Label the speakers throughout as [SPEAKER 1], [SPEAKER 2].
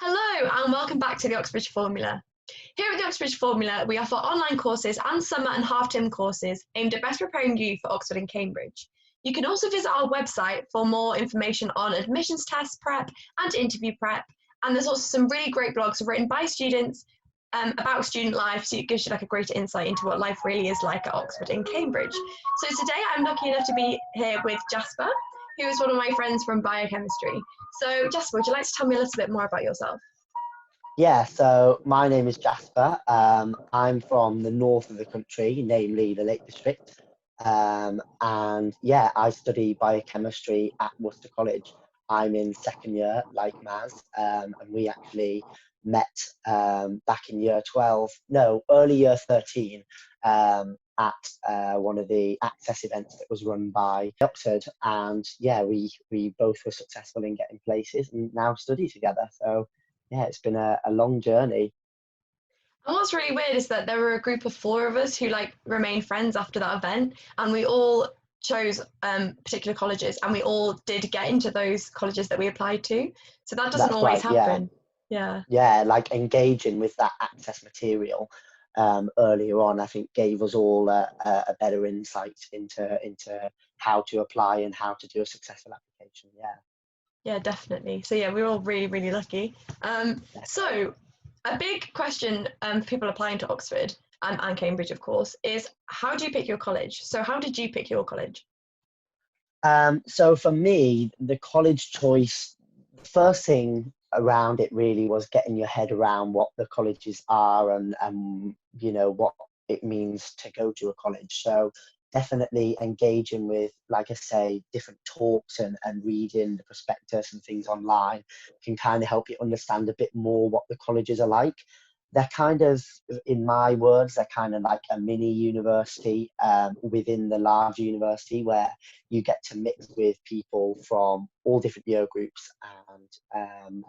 [SPEAKER 1] Hello and welcome back to the Oxbridge Formula. Here at the Oxbridge Formula, we offer online courses and summer and half-term courses aimed at best preparing you for Oxford and Cambridge. You can also visit our website for more information on admissions test prep and interview prep, and there's also some really great blogs written by students about student life, so it gives you like a greater insight into what life really is like at Oxford and Cambridge. So today I'm lucky enough to be here with Jasper, who is one of my friends from biochemistry. So Jasper, would you like to tell me a little bit more about yourself?
[SPEAKER 2] Yeah, so my name is Jasper. I'm from the north of the country, namely the Lake District. And yeah, I study biochemistry at Worcester College. I'm in second year, like Maz, and we actually met back in year 12, no, early year 13, at one of the access events that was run by Oxford. And yeah, we both were successful in getting places and now study together. So yeah, it's been a long journey.
[SPEAKER 1] And what's really weird is that there were a group of four of us who remained friends after that event, and we all chose particular colleges, and we all did get into those colleges that we applied to. So that doesn't
[SPEAKER 2] That's
[SPEAKER 1] always
[SPEAKER 2] right, yeah.
[SPEAKER 1] happen. Yeah.
[SPEAKER 2] Yeah, like engaging with that access material earlier on, I think gave us all a better insight into how to apply and how to do a successful application. Yeah.
[SPEAKER 1] Yeah, definitely. So yeah, we were all really, really lucky. So a big question for people applying to Oxford and Cambridge, of course, is how do you pick your college? So how did you pick your college?
[SPEAKER 2] So for me, the college choice, the first thing around it really was getting your head around what the colleges are and you know what it means to go to a college. So definitely engaging with, like I say, different talks and reading the prospectus and things online can kind of help you understand a bit more what the colleges are like. They're kind of, in my words, they're kind of like a mini university within the large university where you get to mix with people from all different year groups and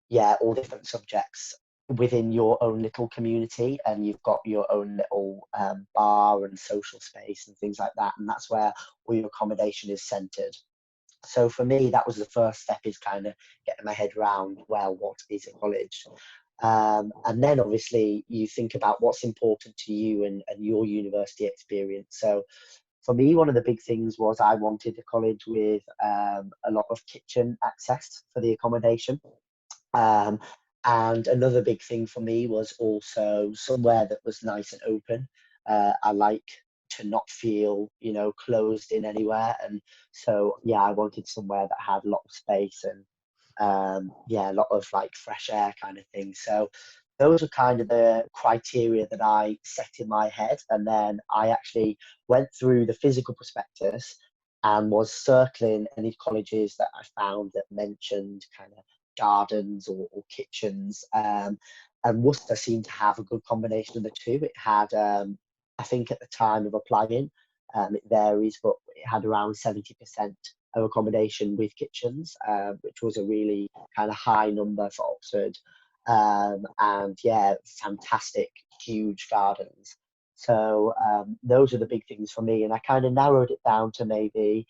[SPEAKER 2] yeah, all different subjects within your own little community, and you've got your own little bar and social space and things like that, and that's where all your accommodation is centered. So for me, that was the first step, is kind of getting my head around, well, what is a college? And then obviously you think about what's important to you and your university experience. So for me, one of the big things was I wanted a college with a lot of kitchen access for the accommodation. Um, and another big thing for me was also somewhere that was nice and open. I like to not feel, closed in anywhere. And so, yeah, I wanted somewhere that had a lot of space and, yeah, a lot of like fresh air kind of thing. So those are kind of the criteria that I set in my head. And then I actually went through the physical prospectus and was circling any colleges that I found that mentioned kind of gardens or kitchens. And Worcester seemed to have a good combination of the two. It had, I think at the time of applying, it varies, but it had around 70% of accommodation with kitchens, which was a really kind of high number for Oxford. And yeah, fantastic, huge gardens. So those are the big things for me. And I kind of narrowed it down to maybe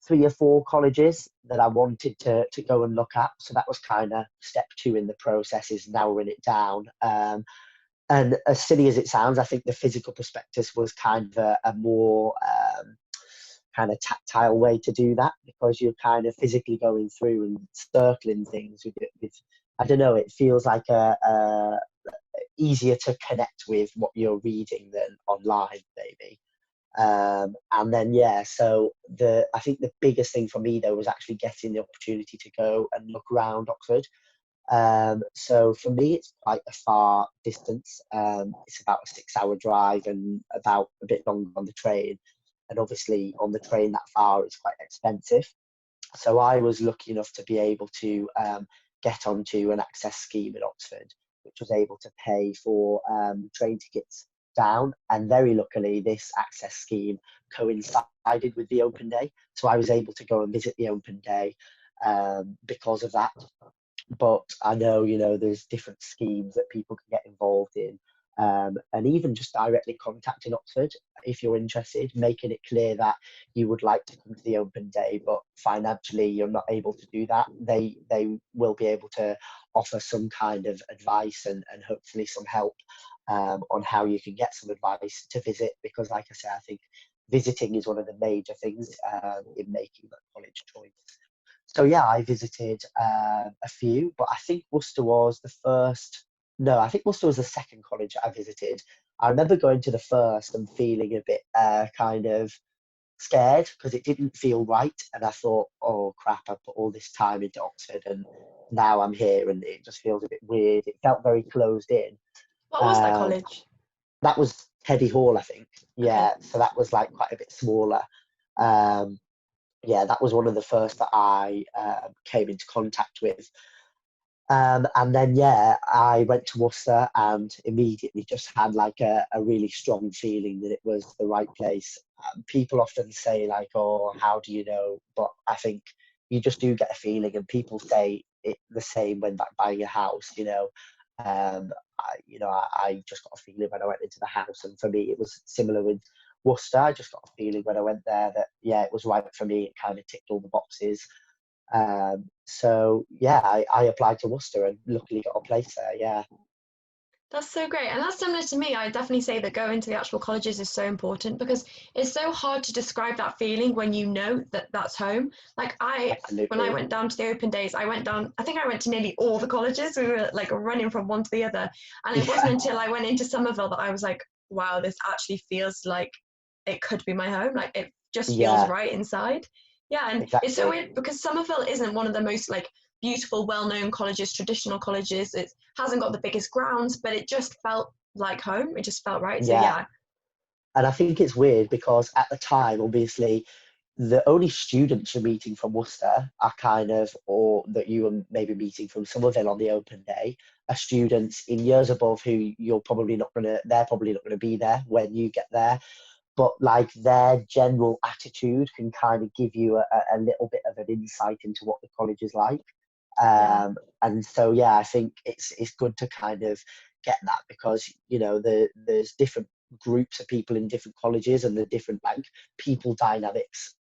[SPEAKER 2] 3 or 4 colleges that I wanted to go and look at. So that was kind of step 2 in the process, is narrowing it down. And as silly as it sounds, I think the physical prospectus was kind of a more kind of tactile way to do that, because you're kind of physically going through and circling things with I don't know, it feels like a easier to connect with what you're reading than online, maybe. And then yeah, so I think the biggest thing for me though was actually getting the opportunity to go and look around Oxford. So for me, it's quite a far distance. It's about a 6-hour drive and about a bit longer on the train. And obviously on the train that far, it's quite expensive. So I was lucky enough to be able to get onto an access scheme at Oxford, which was able to pay for train tickets down. And very luckily, this access scheme coincided with the open day. So I was able to go and visit the open day because of that. But I know, there's different schemes that people can get involved in. And even just directly contacting Oxford if you're interested, making it clear that you would like to come to the open day, but financially you're not able to do that. They will be able to offer some kind of advice and hopefully some help on how you can get some advice to visit, because like I say, I think visiting is one of the major things in making that college choice. So yeah, I visited a few, but I think Worcester was the first. No, I think Worcester was the second college I visited. I remember going to the first and feeling a bit kind of scared because it didn't feel right, and I thought, oh crap, I put all this time into Oxford and now I'm here and it just feels a bit weird. It felt very closed in.
[SPEAKER 1] What was that
[SPEAKER 2] Um,
[SPEAKER 1] college?
[SPEAKER 2] that was Teddy Hall, I think.
[SPEAKER 1] Okay.
[SPEAKER 2] Yeah, so that was like quite a bit smaller. Um, yeah, that was one of the first that I came into contact with. And then, yeah, I went to Worcester and immediately just had like a really strong feeling that it was the right place. People often say like, oh, how do you know? But I think you just do get a feeling, and people say it the same when like buying a house, you know. I just got a feeling when I went into the house, and for me, it was similar with Worcester. I just got a feeling when I went there that, yeah, it was right for me. It kind of ticked all the boxes. So yeah, I applied to Worcester and luckily got a place there. Yeah.
[SPEAKER 1] That's so great. And that's similar to me. I definitely say that going to the actual colleges is so important because it's so hard to describe that feeling when you know that that's home. Like when I
[SPEAKER 2] Absolutely.
[SPEAKER 1] went down to the open days, I think I went to nearly all the colleges. We were like running from one to the other. And it wasn't
[SPEAKER 2] Yeah.
[SPEAKER 1] until I went into Somerville that I was like, wow, this actually feels like it could be my home. Like it just feels
[SPEAKER 2] Yeah,
[SPEAKER 1] right inside. Yeah. And it's so
[SPEAKER 2] exactly.
[SPEAKER 1] weird because Somerville isn't one of the most like beautiful, well-known colleges, traditional colleges. It hasn't got the biggest grounds, but it just felt like home. It just felt right. So
[SPEAKER 2] Yeah.
[SPEAKER 1] yeah,
[SPEAKER 2] And I think it's weird because at the time, obviously, the only students you're meeting from Worcester are kind of, or that you were maybe meeting from Somerville on the open day, are students in years above who they're probably not gonna be there when you get there. But like their general attitude can kind of give you a little bit of an insight into what the college is like.
[SPEAKER 1] yeah,
[SPEAKER 2] And so yeah, I think it's good to kind of get that, because you know there's different groups of people in different colleges, and the different like people dynamics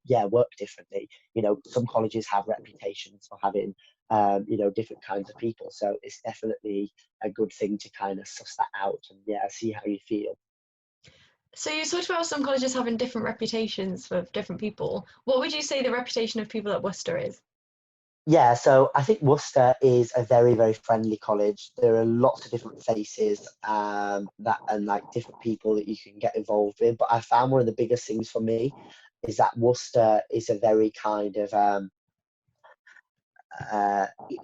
[SPEAKER 2] yeah, work differently. You know, some colleges have reputations for having different kinds of people, so it's definitely a good thing to kind of suss that out and yeah, see how you feel.
[SPEAKER 1] so you talked about some colleges having different reputations for different people. What would you say the reputation of people at Worcester is?
[SPEAKER 2] Yeah, so I think Worcester is a very, very friendly college. There are lots of different faces that and like different people that you can get involved with. But I found one of the biggest things for me is that Worcester is a very kind of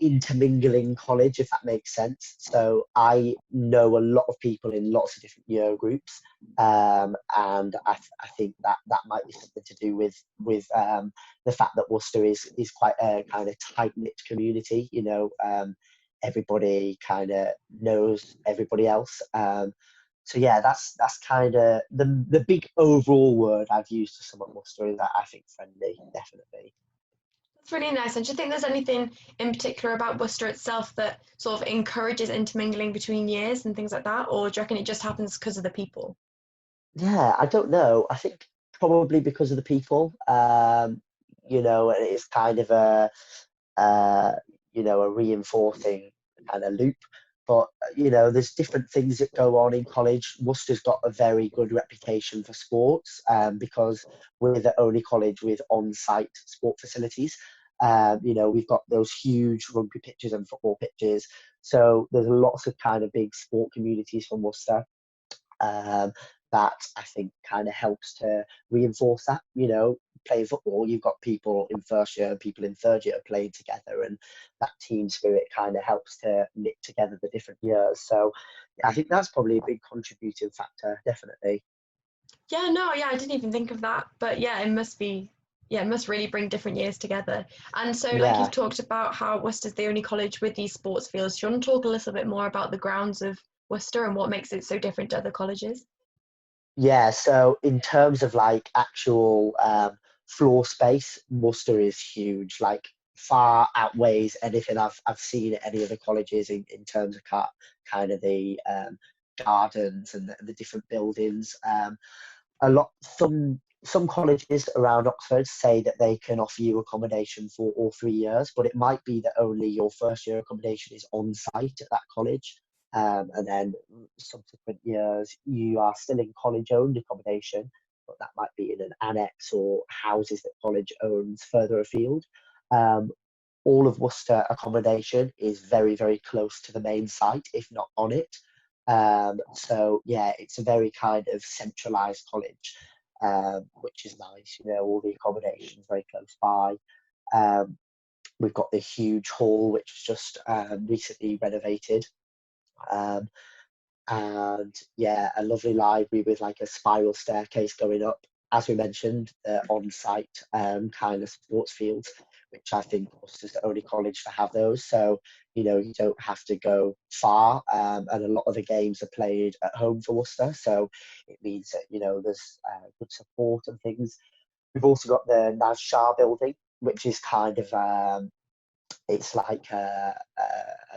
[SPEAKER 2] intermingling college, if that makes sense. So I know a lot of people in lots of different year groups, and I think that that might be something to do with the fact that Worcester is quite a kind of tight knit community. You know, everybody kind of knows everybody else. So yeah, that's kind of the big overall word I've used to sum up Worcester is that I think friendly, definitely.
[SPEAKER 1] That's really nice. And do you think there's anything in particular about Worcester itself that sort of encourages intermingling between years and things like that? Or do you reckon it just happens because of the people?
[SPEAKER 2] Yeah, I don't know. I think probably because of the people. You know, and it's kind of uh, a reinforcing kind of loop. But you know, there's different things that go on in college. Worcester's got a very good reputation for sports, because we're the only college with on-site sport facilities. You know, we've got those huge rugby pitches and football pitches. So there's lots of kind of big sport communities from Worcester, um, that I think kind of helps to reinforce that. You know, playing football, you've got people in first year and people in third year playing together, and that team spirit kind of helps to knit together the different years. So yeah, I think that's probably a big contributing factor, definitely.
[SPEAKER 1] Yeah, no, yeah, I didn't even think of that. But yeah, it must be, yeah, it must really bring different years together. And so, like you've
[SPEAKER 2] Yeah.
[SPEAKER 1] talked about how Worcester's the only college with these sports fields. Do you want to talk a little bit more about the grounds of Worcester and what makes it so different to other colleges?
[SPEAKER 2] Yeah, so in terms of like actual floor space, Worcester is huge, like far outweighs anything I've seen at any other colleges in terms of kind of the gardens and the different buildings. A lot, some some colleges around Oxford say that they can offer you accommodation for all 3 years, but it might be that only your first year accommodation is on site at that college. And then subsequent years, you are still in college owned accommodation, but that might be in an annex or houses that college owns further afield. Um, all of Worcester accommodation is very, very close to the main site, if not on it. So yeah, it's a very kind of centralised college, which is nice. You know, all the accommodation is very close by. Um, we've got the huge hall, which was just recently renovated. Um, and yeah, a lovely library with like a spiral staircase going up. As we mentioned, the on-site kind of sports fields, which I think Worcester's the only college to have those. So, you know, you don't have to go far, and a lot of the games are played at home for Worcester. So it means that, you know, there's good support and things. We've also got the Naz Shah building, which is kind of it's like a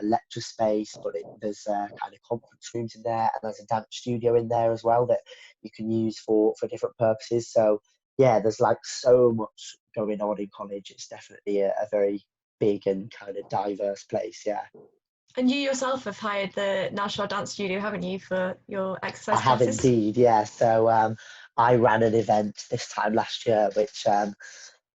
[SPEAKER 2] lecture space, but there's kind of conference rooms in there, and there's a dance studio in there as well that you can use for different purposes. So yeah, there's like so much going on in college. It's definitely a very big and kind of diverse place. Yeah.
[SPEAKER 1] And you yourself have hired the National Dance Studio, haven't you, for your
[SPEAKER 2] I
[SPEAKER 1] exercise
[SPEAKER 2] have
[SPEAKER 1] classes?
[SPEAKER 2] indeed, yeah. So I ran an event this time last year, which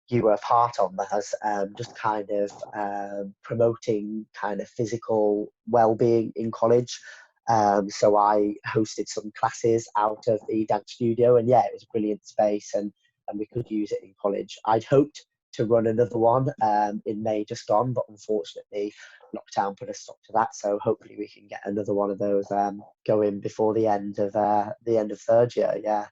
[SPEAKER 2] you were a part of, as just kind of promoting kind of physical well-being in college. So I hosted some classes out of the dance studio, and yeah, it was a brilliant space, and we could use it in college. I'd hoped to run another one in May just gone, but unfortunately lockdown put a stop to that. So hopefully we can get another one of those going before the end of third year. Yeah.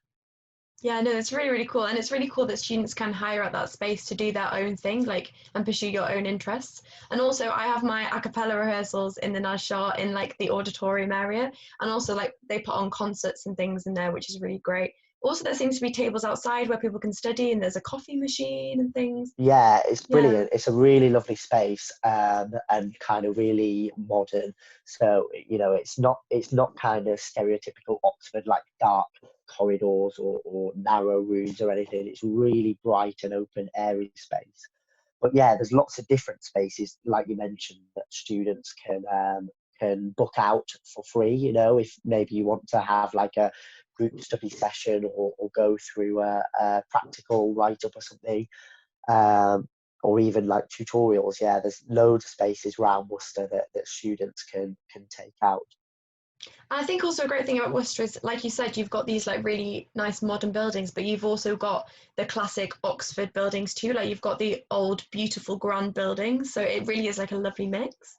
[SPEAKER 1] Yeah, no, it's really, really cool. And it's really cool that students can hire out that space to do their own thing, like, and pursue your own interests. And also, I have my a cappella rehearsals in the Naz Shah in like the auditorium area. And also, like, they put on concerts and things in there, which is really great. Also, there seems to be tables outside where people can study, and there's a coffee machine and things.
[SPEAKER 2] Yeah, it's
[SPEAKER 1] Yeah.
[SPEAKER 2] brilliant. It's a really lovely space, and kind of really modern. So, you know, it's not kind of stereotypical Oxford, like dark corridors or narrow rooms or anything. It's really bright and open, airy space. But yeah, there's lots of different spaces, like you mentioned, that students can book out for free. You know, if maybe you want to have like a group study session or go through a practical write up or something, um, or even like tutorials. Yeah, there's loads of spaces around Worcester that students can take out.
[SPEAKER 1] I think also a great thing about Worcester is, like you said, you've got these like really nice modern buildings, but you've also got the classic Oxford buildings too. Like you've got the old, beautiful, grand buildings. So it really is like a lovely mix.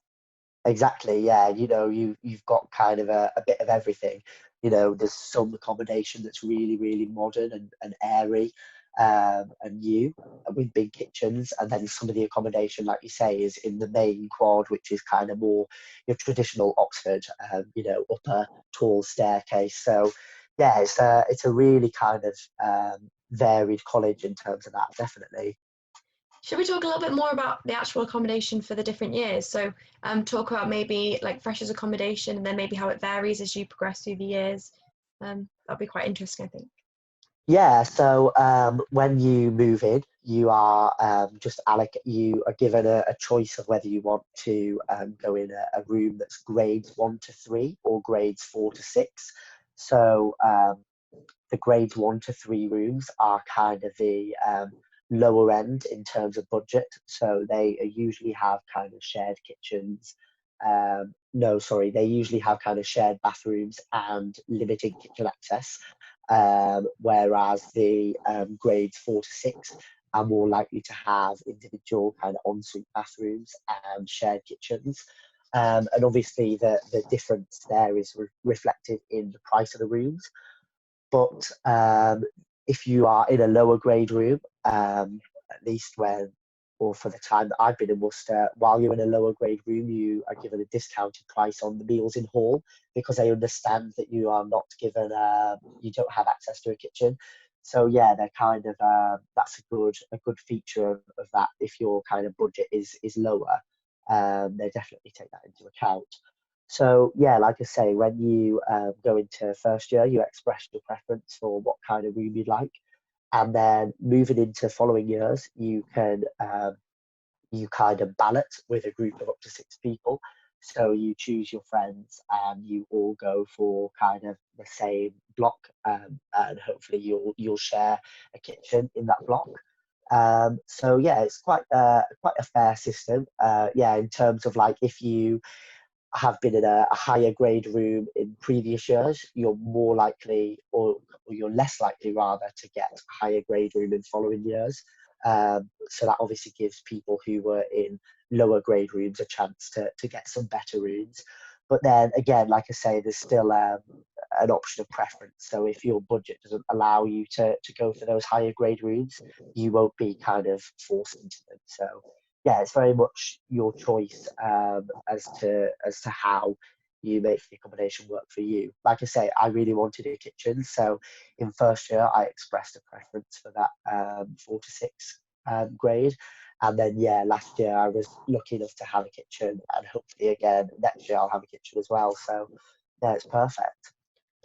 [SPEAKER 2] Exactly, yeah. You know, you've got kind of a bit of everything. You know, there's some accommodation that's really, really modern and airy, and new, with big kitchens, and then some of the accommodation, like you say, is in the main quad, which is kind of more your traditional Oxford, you know, upper tall staircase. So yeah, it's a really kind of varied college in terms of that, definitely.
[SPEAKER 1] Should we talk a little bit more about the actual accommodation for the different years? So talk about maybe like freshers accommodation and then maybe how it varies as you progress through the years. That'll be quite interesting, I think.
[SPEAKER 2] Yeah, so when you move in, you are you are given a choice of whether you want to go in a room that's grades 1 to 3 or grades 4 to 6. So the grades 1 to 3 rooms are kind of the lower end in terms of budget. So they usually have kind of shared kitchens. No, sorry, they usually have kind of shared bathrooms and limited kitchen access. Whereas the grades 4 to 6 are more likely to have individual kind of ensuite bathrooms and shared kitchens. And obviously the difference there is reflected in the price of the rooms. But if you are in a lower grade room, at least or for the time that I've been in Worcester, while you're in a lower grade room, you are given a discounted price on the meals in hall, because they understand that you are not given, you don't have access to a kitchen. So yeah, they're kind of that's a good feature of that. If your kind of budget is lower, they definitely take that into account. So yeah, like I say, when you go into first year, you express your preference for what kind of room you'd like. And then moving into following years, you can you kind of ballot with a group of up to 6 people. So you choose your friends and you all go for kind of the same block, and hopefully you'll share a kitchen in that block. So yeah, it's quite a fair system. Yeah, in terms of like if you have been in a higher grade room in previous years, you're more likely, or you're less likely rather, to get a higher grade room in following years. So that obviously gives people who were in lower grade rooms a chance to get some better rooms. But then again, like I say, there's still an option of preference. So if your budget doesn't allow you to go for those higher grade rooms, you won't be kind of forced into them. So yeah, it's very much your choice, as to how you make the accommodation work for you. Like I say, I really wanted a kitchen, so in first year I expressed a preference for that 4 to 6 grade, and then yeah, last year I was lucky enough to have a kitchen, and hopefully again next year I'll have a kitchen as well. So yeah, it's perfect.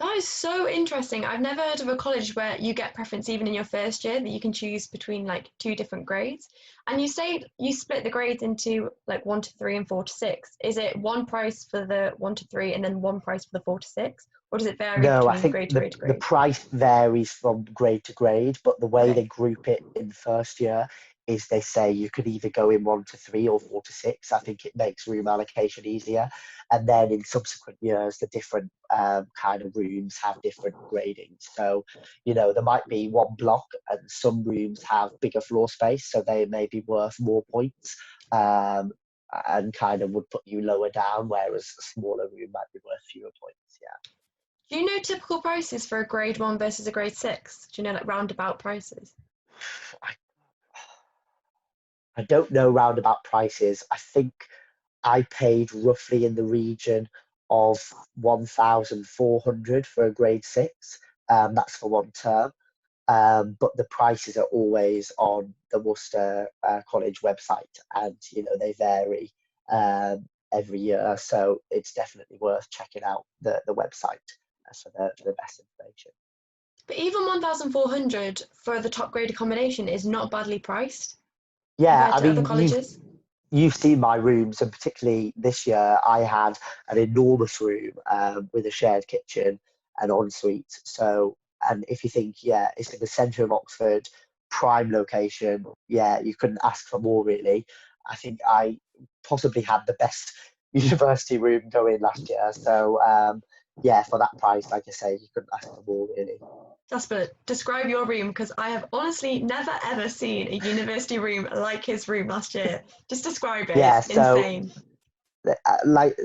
[SPEAKER 1] That is so interesting. I've never heard of a college where you get preference even in your first year, that you can choose between like two different grades. And you say you split the grades into like 1 to 3 and 4 to 6. Is it one price for the 1 to 3 and then one price for the 4 to 6? Or does it vary
[SPEAKER 2] No, I
[SPEAKER 1] between
[SPEAKER 2] think
[SPEAKER 1] grade to
[SPEAKER 2] the
[SPEAKER 1] grade to
[SPEAKER 2] the
[SPEAKER 1] grade?
[SPEAKER 2] price varies from grade to grade, but the way
[SPEAKER 1] Okay.
[SPEAKER 2] they group it in first year is they say you could either go in 1 to 3 or 4 to 6. I think it makes room allocation easier. And then in subsequent years, the different kind of rooms have different gradings. So, there might be one block and some rooms have bigger floor space, so they may be worth more points, and kind of would put you lower down, whereas a smaller room might be worth fewer points. Yeah.
[SPEAKER 1] Do you know typical prices for a grade 1 versus a grade 6? Do you know like roundabout prices?
[SPEAKER 2] I, I don't know roundabout prices. I think I paid roughly in the region of 1,400 for a grade 6. That's for one term. But the prices are always on the Worcester College website, and they vary every year. So it's definitely worth checking out the website for the best information.
[SPEAKER 1] But even 1,400 for the top grade accommodation is not badly priced
[SPEAKER 2] Yeah,
[SPEAKER 1] compared
[SPEAKER 2] I
[SPEAKER 1] to other
[SPEAKER 2] mean,
[SPEAKER 1] colleges.
[SPEAKER 2] you've seen my rooms, and particularly this year, I had an enormous room with a shared kitchen and ensuite. So, and if you think, yeah, it's in the centre of Oxford, prime location, yeah, you couldn't ask for more, really. I think I possibly had the best university room going last year. So, yeah, for that price, like I say, you couldn't ask for more, really.
[SPEAKER 1] Jasper, describe your room because I have honestly never ever seen a university room like his room last year. Just describe it.
[SPEAKER 2] Yeah,
[SPEAKER 1] It's
[SPEAKER 2] so
[SPEAKER 1] insane.
[SPEAKER 2] like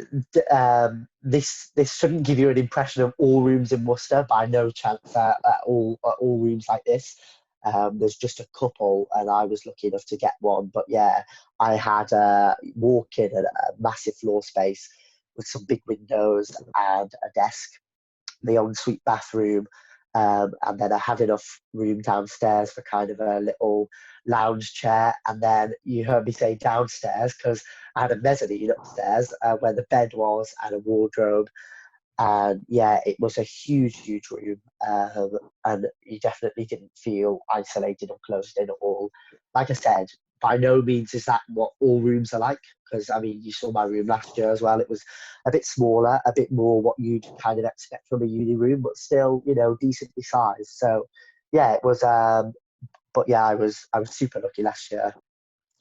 [SPEAKER 2] this shouldn't give you an impression of all rooms in Worcester. By no chance all rooms like this. There's just a couple, and I was lucky enough to get one. But yeah, I had a walk-in and a massive floor space with some big windows and a desk, the ensuite bathroom, and then I had enough room downstairs for kind of a little lounge chair. And then you heard me say downstairs because I had a mezzanine upstairs where the bed was and a wardrobe. And yeah, it was a huge, huge room, and you definitely didn't feel isolated or closed in at all. Like I said, by no means is that what all rooms are like, because I mean, you saw my room last year as well. It was a bit smaller, a bit more what you'd kind of expect from a uni room, but still, decently sized. So yeah, it was. But yeah, I was super lucky last year.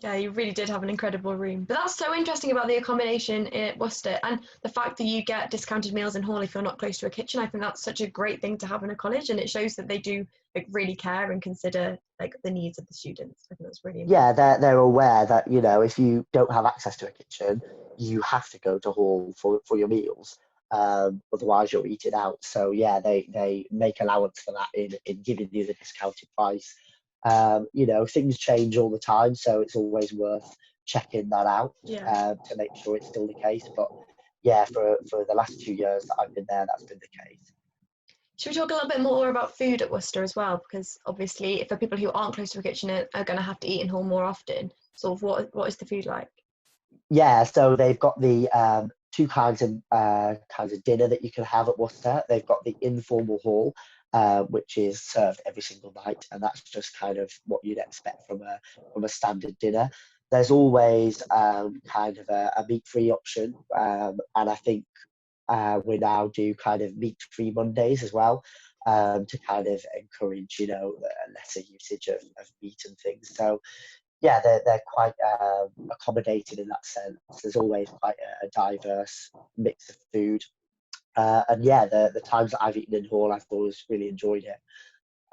[SPEAKER 1] Yeah, you really did have an incredible room. But that's so interesting about the accommodation in Worcester and the fact that you get discounted meals in hall if you're not close to a kitchen. I think that's such a great thing to have in a college, and it shows that they do like really care and consider like the needs of the students. I think that's really
[SPEAKER 2] Yeah,
[SPEAKER 1] important.
[SPEAKER 2] they're aware that if you don't have access to a kitchen, you have to go to hall for your meals. Otherwise, you're eating out. So yeah, they make allowance for that in giving you the discounted price. Things change all the time, so it's always worth checking that out
[SPEAKER 1] Yeah.
[SPEAKER 2] to make sure it's still the case. But yeah, for the last 2 years that I've been there, that's been the case.
[SPEAKER 1] Should we talk a little bit more about food at Worcester as well? Because obviously, for people who aren't close to a kitchen are going to have to eat in hall more often. Sort of what is the food like?
[SPEAKER 2] Yeah, so they've got the two kinds of dinner that you can have at Worcester. They've got the informal hall, which is served every single night, and that's just kind of what you'd expect from a standard dinner. There's always kind of a meat-free option, and I think we now do kind of meat-free Mondays as well, to kind of encourage, you know, a lesser usage of meat and things. So yeah, they're quite accommodated in that sense. There's always quite a diverse mix of food. And yeah, the times that I've eaten in hall, I've always really enjoyed it.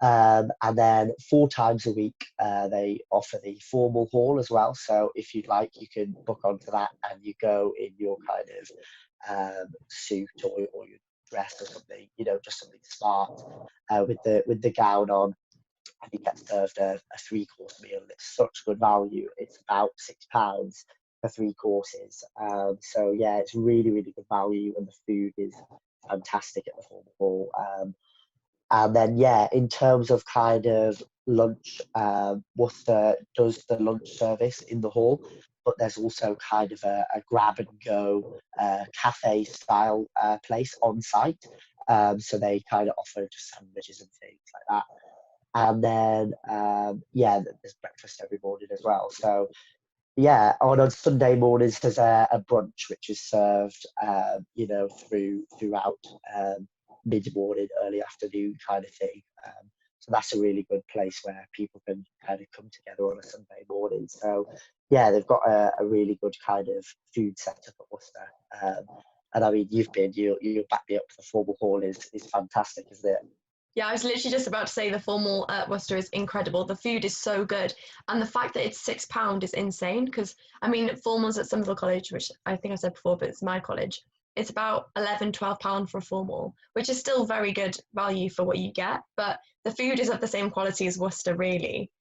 [SPEAKER 2] And then 4 times a week, they offer the formal hall as well. So if you'd like, you can book onto that and you go in your kind of suit or your dress or something, you know, just something smart, with the gown on, and you get served a 3-course meal. It's such good value. It's about £6 for 3 courses. So yeah, it's really, really good value, and the food is fantastic at the formal hall. And then, yeah, in terms of kind of lunch, Worcester does the lunch service in the hall, but there's also kind of a grab and go cafe style place on site. So they kind of offer just sandwiches and things like that. And then, yeah, there's breakfast every morning as well. So yeah, on Sunday mornings there's a brunch which is served, you know, throughout, mid morning, early afternoon kind of thing. So that's a really good place where people can kind of come together on a Sunday morning. So yeah, they've got a really good kind of food setup at Worcester. And I mean, you'll back me up. The formal hall is fantastic, isn't it?
[SPEAKER 1] Yeah, I was literally just about to say the formal at Worcester is incredible. The food is so good. And the fact that it's £6 is insane because, I mean, formals at Somerville College, which I think I said before, but it's my college, it's about £11, £12 for a formal, which is still very good value for what you get. But the food is of the same quality as Worcester, really.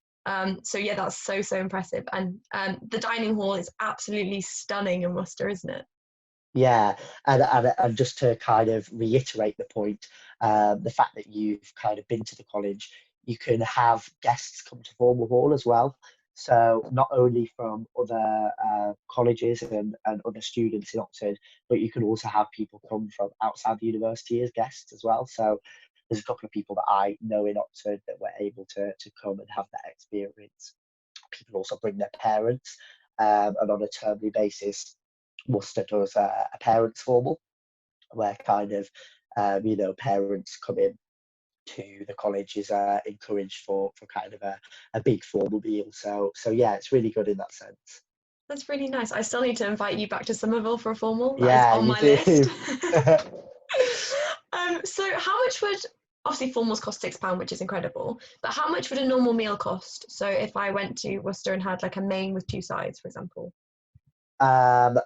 [SPEAKER 1] So yeah, that's so, so impressive. And the dining hall is absolutely stunning in Worcester, isn't it?
[SPEAKER 2] Yeah, and just to kind of reiterate the point, the fact that you've kind of been to the college, you can have guests come to formal hall as well. So not only from other colleges and other students in Oxford, but you can also have people come from outside the university as guests as well. So there's a couple of people that I know in Oxford that were able to come and have that experience. People also bring their parents, and on a termly basis, Worcester does a parents formal where kind of, you know, parents come in to the college, is encouraged for kind of a big formal meal. So yeah, it's really good in that sense.
[SPEAKER 1] That's really nice. I still need to invite you back to Somerville for a formal. That is
[SPEAKER 2] Yeah,
[SPEAKER 1] on
[SPEAKER 2] you
[SPEAKER 1] my list.
[SPEAKER 2] do.
[SPEAKER 1] So how much would, obviously formals cost £6, which is incredible, but how much would a normal meal cost? So if I went to Worcester and had like a main with 2 sides, for example.
[SPEAKER 2] um,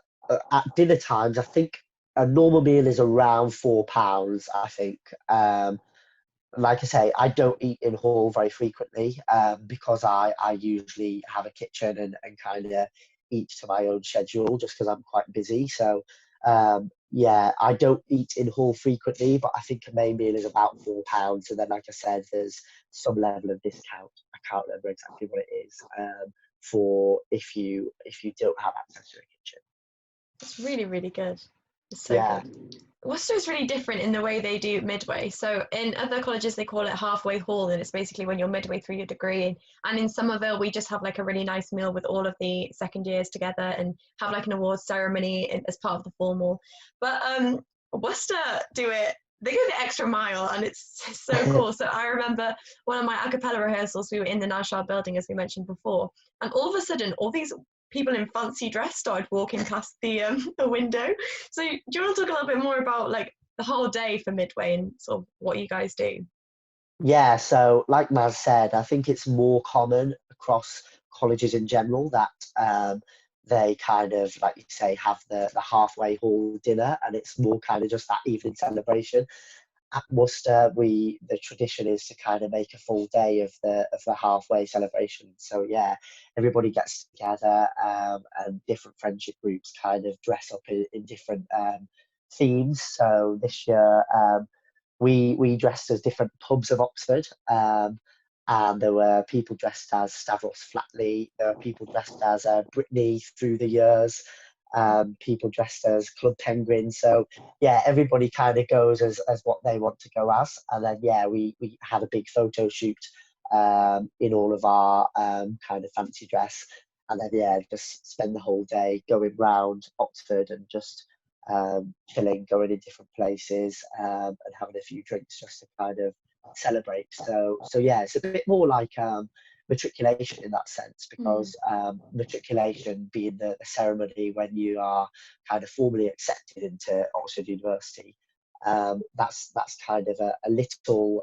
[SPEAKER 2] at dinner times, I think a normal meal is around £4, I think. Like I say, I don't eat in hall very frequently, because I usually have a kitchen and kind of eat to my own schedule just because I'm quite busy. So yeah, I don't eat in hall frequently, but I think a main meal is about £4. And then, like I said, there's some level of discount. I can't remember exactly what it is, for if you don't have access to a kitchen.
[SPEAKER 1] It's really, really good. It's so
[SPEAKER 2] Yeah.
[SPEAKER 1] good. Worcester is really different in the way they do midway. So in other colleges, they call it halfway hall, and it's basically when you're midway through your degree. And in Somerville, we just have like a really nice meal with all of the second years together and have like an awards ceremony as part of the formal. But Worcester do it. They go the extra mile, and it's so cool. So I remember one of my a cappella rehearsals. We were in the National building, as we mentioned before, and all of a sudden, all these people in fancy dress started walking past the window. So do you want to talk a little bit more about like the whole day for Midway and sort of what you guys do?
[SPEAKER 2] Yeah, so like Maz said, I think it's more common across colleges in general that, they kind of, like you say, have the halfway hall dinner, and it's more kind of just that evening celebration. At Worcester, the tradition is to kind of make a full day of the halfway celebration. So yeah, everybody gets together, and different friendship groups kind of dress up in different, themes. So this year, we dressed as different pubs of Oxford, and there were people dressed as Stavros Flatley. There were people dressed as Brittany through the years. people dressed as Club Penguins. So yeah, everybody kind of goes as what they want to go as. And then yeah, we had a big photo shoot in all of our kind of fancy dress. And then yeah, just spend the whole day going round Oxford and just chilling, going in different places, and having a few drinks just to kind of celebrate. So yeah, it's a bit more like matriculation in that sense, because matriculation being the ceremony when you are kind of formally accepted into Oxford University, that's kind of a little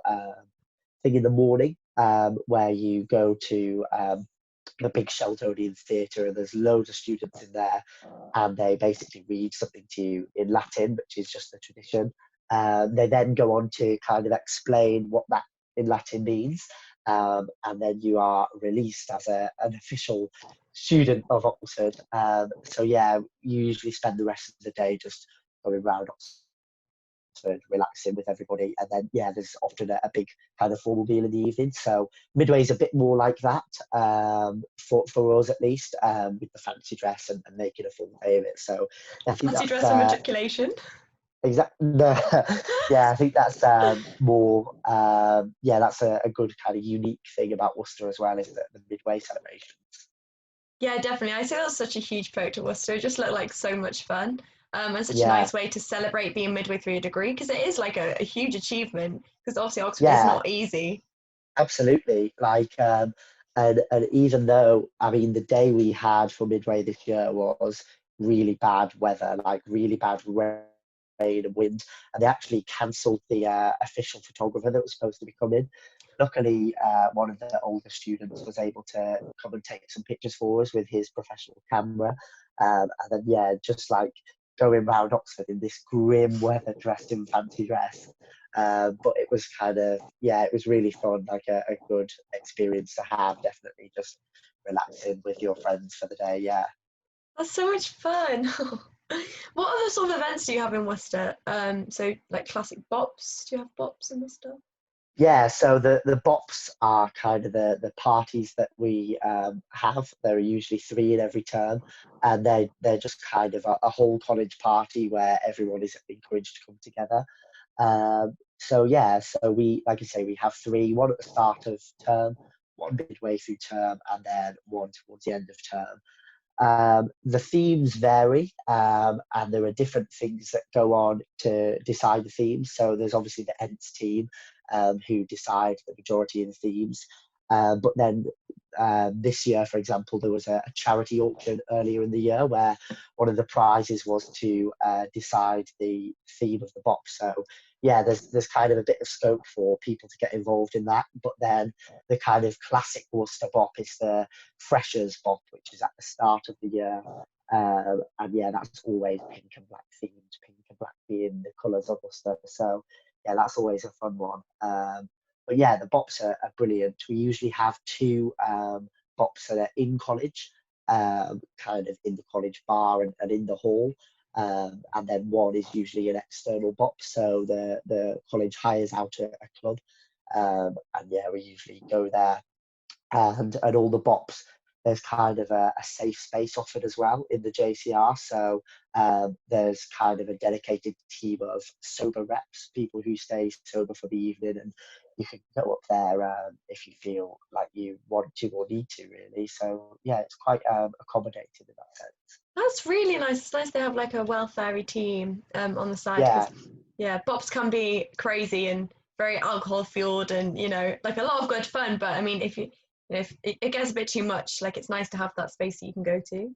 [SPEAKER 2] thing in the morning where you go to the big Sheldonian theatre, and there's loads of students in there, and they basically read something to you in Latin, which is just the tradition. They then go on to kind of explain what that in Latin means, and then you are released as an official student of Oxford. So yeah, you usually spend the rest of the day just going around Oxford, relaxing with everybody, and then yeah, there's often a big kind of formal meal in the evening. So Midway is a bit more like that, for us at least, with the fancy dress and making a full day of it. So I think
[SPEAKER 1] Fancy
[SPEAKER 2] that's
[SPEAKER 1] dress and matriculation.
[SPEAKER 2] exactly. Yeah, I think that's more. Yeah, that's a good kind of unique thing about Worcester as well, is the Midway celebrations.
[SPEAKER 1] Yeah, definitely. I say that's such a huge perk to Worcester. It just looked like so much fun, and such a
[SPEAKER 2] Yeah,
[SPEAKER 1] nice way to celebrate being midway through your degree, because it is like a huge achievement, because obviously Oxford is
[SPEAKER 2] yeah,
[SPEAKER 1] not easy.
[SPEAKER 2] absolutely. Like, and even though, I mean, the day we had for Midway this year was really bad weather, like really bad rain and wind, and they actually cancelled the official photographer that was supposed to be coming. Luckily, one of the older students was able to come and take some pictures for us with his professional camera, and then yeah, just like going round Oxford in this grim weather, dressed in fancy dress. But it was kind of, yeah, it was really fun, like a good experience to have, definitely just relaxing with your friends for the day. Yeah.
[SPEAKER 1] That's so much fun. What other sort of events do you have in Worcester? So like classic bops. Do you have bops in Worcester?
[SPEAKER 2] Yeah, so the Bops are kind of the parties that we have. There are usually three in every term, and they're just kind of a whole college party where everyone is encouraged to come together. So yeah, so we, like I say, we have three: one at the start of term, one midway through term, and then one towards the end of term. The themes vary, and there are different things that go on to decide the themes. So there's obviously the ENTS team, who decide the majority of the themes. But then this year, for example, there was a charity auction earlier in the year where one of the prizes was to decide the theme of the box. So yeah, there's kind of a bit of scope for people to get involved in that. But then the kind of classic Worcester Bop is the Freshers Bop, which is at the start of the year. And yeah, that's always pink and black themed, pink and black being the colours of Worcester. So yeah, that's always a fun one. But yeah, the Bops are brilliant. We usually have two Bops that are in college, kind of in the college bar and in the hall. And then one is usually an external Bop, so the college hires out a club. And yeah, we usually go there, and all the Bops, there's kind of a safe space offered as well in the JCR. So there's kind of a dedicated team of sober reps, people who stay sober for the evening, and you can go up there if you feel like you want to or need to, really. So yeah, it's quite accommodating in that sense.
[SPEAKER 1] That's really nice. It's nice they have like a welfare team on the side, because
[SPEAKER 2] Yeah,
[SPEAKER 1] yeah, bops can be crazy and very alcohol fueled, and like a lot of good fun. But I mean, if it gets a bit too much, like it's nice to have that space that you can go to.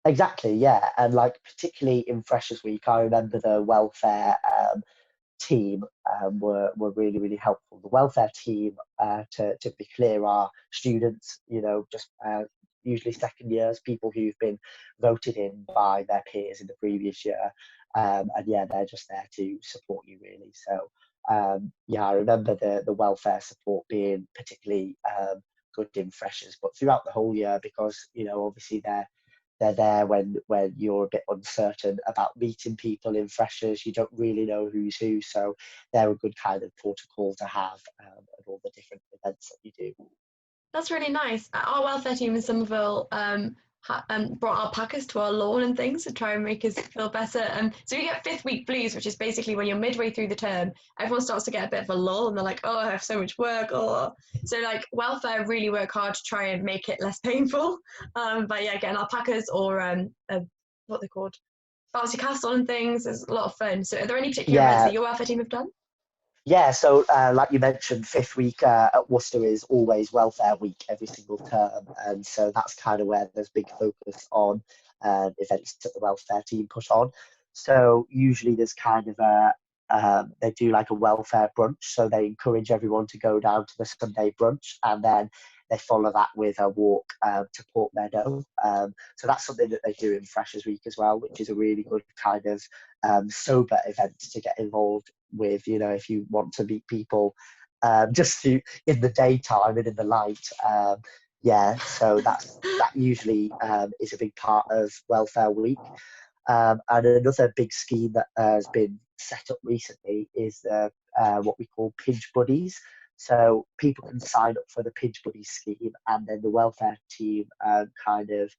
[SPEAKER 2] exactly. Yeah, and like particularly in Freshers Week, I remember the welfare team were really, really helpful. The welfare team, to be clear, are students, just usually second years, people who've been voted in by their peers in the previous year. And yeah, they're just there to support you, really. So yeah, I remember the welfare support being particularly good in Freshers, but throughout the whole year, because obviously they're there when you're a bit uncertain about meeting people in Freshers. You don't really know who's who, so they're a good kind of protocol to have at all the different events that you do.
[SPEAKER 1] That's really nice. Our welfare team in Somerville, brought alpacas to our lawn and things to try and make us feel better. So we get fifth week blues, which is basically when you're midway through the term, everyone starts to get a bit of a lull and they're like, oh, I have so much work. Oh. So like welfare really work hard to try and make it less painful. But yeah, getting alpacas or what they're called, bouncy castle and things is a lot of fun. So are there any particular events
[SPEAKER 2] Yeah,
[SPEAKER 1] that your welfare team have done?
[SPEAKER 2] yeah. So, like you mentioned, fifth week at Worcester is always welfare week every single term, and so that's kind of where there's big focus on events that the welfare team put on. So usually there's kind of they do like a welfare brunch, so they encourage everyone to go down to the Sunday brunch, and then they follow that with a walk to Port Meadow. So that's something that they do in Freshers Week as well, which is a really good kind of sober event to get involved with, you know, if you want to meet people just to, in the daytime and in the light. Yeah, so that usually is a big part of Welfare Week. And another big scheme that has been set up recently is what we call Pidge Buddies. So people can sign up for the Pidge Buddies scheme, and then the welfare team kind of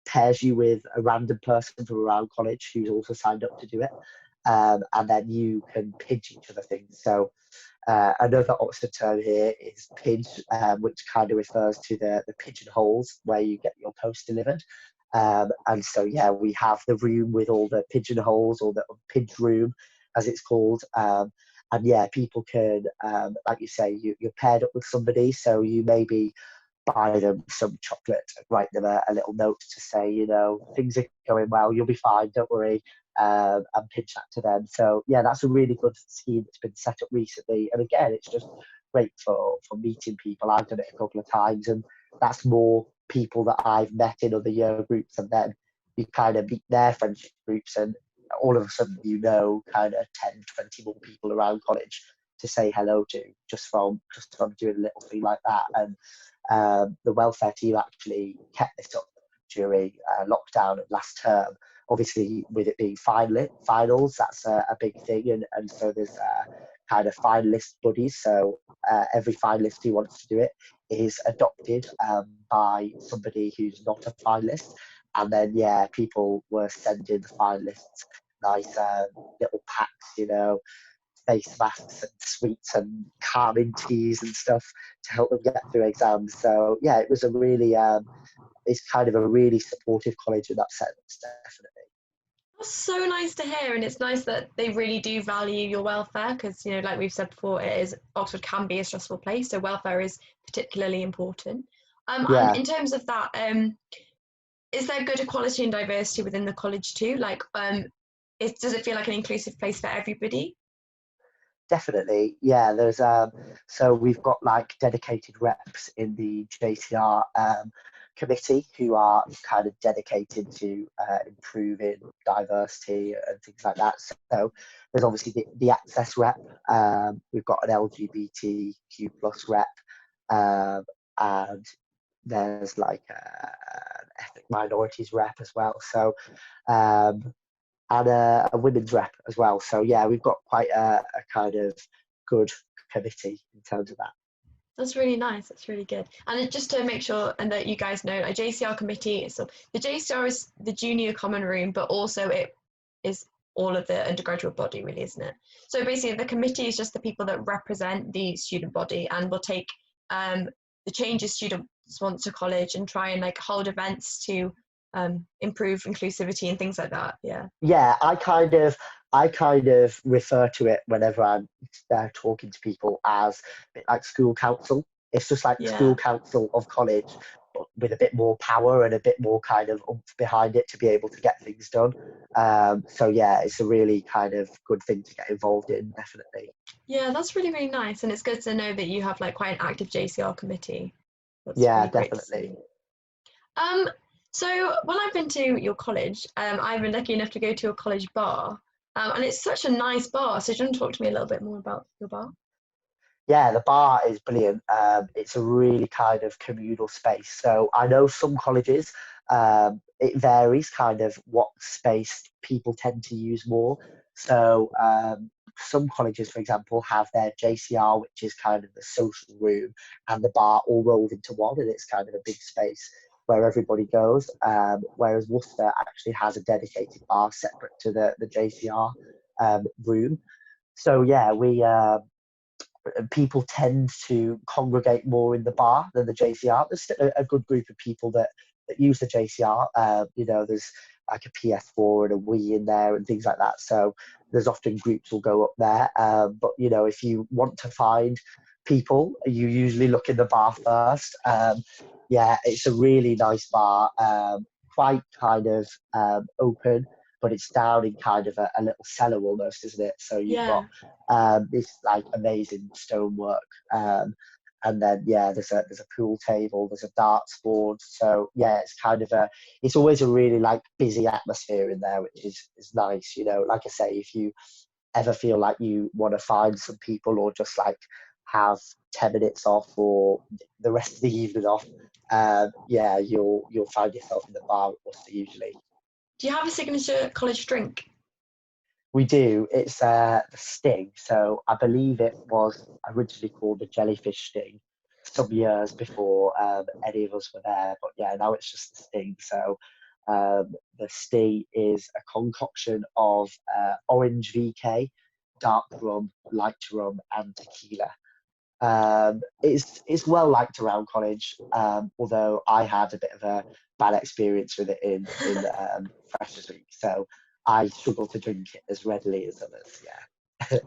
[SPEAKER 2] pairs you with a random person from around college who's also signed up to do it. And then you can pidge each other things. So another Oxford term here is pidge, which kind of refers to the pigeonholes where you get your post delivered. And so, yeah, we have the room with all the pigeonholes, or the pidge room, as it's called. And yeah, people can, like you say, you're paired up with somebody, so you maybe buy them some chocolate, write them a little note to say, you know, things are going well, you'll be fine, don't worry, and pitch that to them. So yeah, that's a really good scheme that's been set up recently. And again, it's just great for meeting people. I've done it a couple of times, and that's more people that I've met in other year groups, and then you kind of meet their friendship groups, and all of a sudden, you know, kind of 10, 20 more people around college to say hello to just from doing a little thing like that. And the welfare team actually kept this up during lockdown last term. Obviously, with it being finals, that's a big thing, and so there's kind of finalist buddies. So every finalist who wants to do it is adopted by somebody who's not a finalist, and then yeah, people were sending the finalists nice little packs, you know, face masks and sweets and calming teas and stuff to help them get through exams. So yeah, it was a really it's kind of a really supportive college in that sense, definitely.
[SPEAKER 1] That's so nice to hear, and it's nice that they really do value your welfare because, you know, like we've said before, Oxford can be a stressful place, so welfare is particularly important. And
[SPEAKER 2] Yeah,
[SPEAKER 1] in terms of that, is there good equality and diversity within the college too? Like, does it feel like an inclusive place for everybody?
[SPEAKER 2] definitely. Yeah, there's so we've got like dedicated reps in the JCR committee who are kind of dedicated to improving diversity and things like that. So there's obviously the access rep. We've got an LGBTQ plus rep, and there's like an ethnic minorities rep as well. So um, and a women's rep as well. So yeah, we've got quite a kind of good committee in terms of that.
[SPEAKER 1] That's really nice. That's really good. And just to make sure and that you guys know, a JCR committee. So the JCR is the junior common room, but also it is all of the undergraduate body, really, isn't it? So basically, the committee is just the people that represent the student body and will take the changes students want to college and try and like hold events to improve inclusivity and things like that. Yeah.
[SPEAKER 2] Yeah, I kind of refer to it whenever I'm talking to people as a bit like school council. It's just like the school
[SPEAKER 1] Yeah.
[SPEAKER 2] council of college, but with a bit more power and a bit more kind of oomph behind it to be able to get things done. So yeah, it's a really kind of good thing to get involved in, definitely.
[SPEAKER 1] Yeah, that's really, really nice. And it's good to know that you have like quite an active JCR committee. That's
[SPEAKER 2] Yeah,
[SPEAKER 1] really great to
[SPEAKER 2] definitely.
[SPEAKER 1] see. Um, so when I've been to your college, I've been lucky enough to go to a college bar, and it's such a nice bar. So do you want to talk to me a little bit more about your bar?
[SPEAKER 2] Yeah, the bar is brilliant. It's a really kind of communal space. So I know some colleges, it varies kind of what space people tend to use more. So some colleges, for example, have their JCR, which is kind of the social room, and the bar all rolled into one, and it's kind of a big space. where everybody goes, whereas Worcester actually has a dedicated bar separate to the JCR room. So yeah, we people tend to congregate more in the bar than the JCR. There's still a good group of people that use the JCR. There's like a PS4 and a Wii in there and things like that. So there's often groups will go up there. But if you want to find people, you usually look in the bar first. Yeah, it's a really nice bar, quite kind of open, but it's down in kind of a little cellar almost, isn't it? So you've got this like amazing stonework, and then there's a pool table, there's a darts board. So yeah, it's always a really like busy atmosphere in there, which is nice. Like I say, if you ever feel like you want to find some people or just like have 10 minutes off or the rest of the evening off, you'll find yourself in the bar at Worcester usually.
[SPEAKER 1] Do you have a signature college drink?
[SPEAKER 2] We do. It's the Sting. So I believe it was originally called the Jellyfish Sting some years before any of us were there. But yeah, now it's just the Sting. So the Sting is a concoction of orange VK, dark rum, light rum, and tequila. It's well liked around college, although I had a bit of a bad experience with it in Freshers Week. So I struggle to drink it as readily as others. Yeah.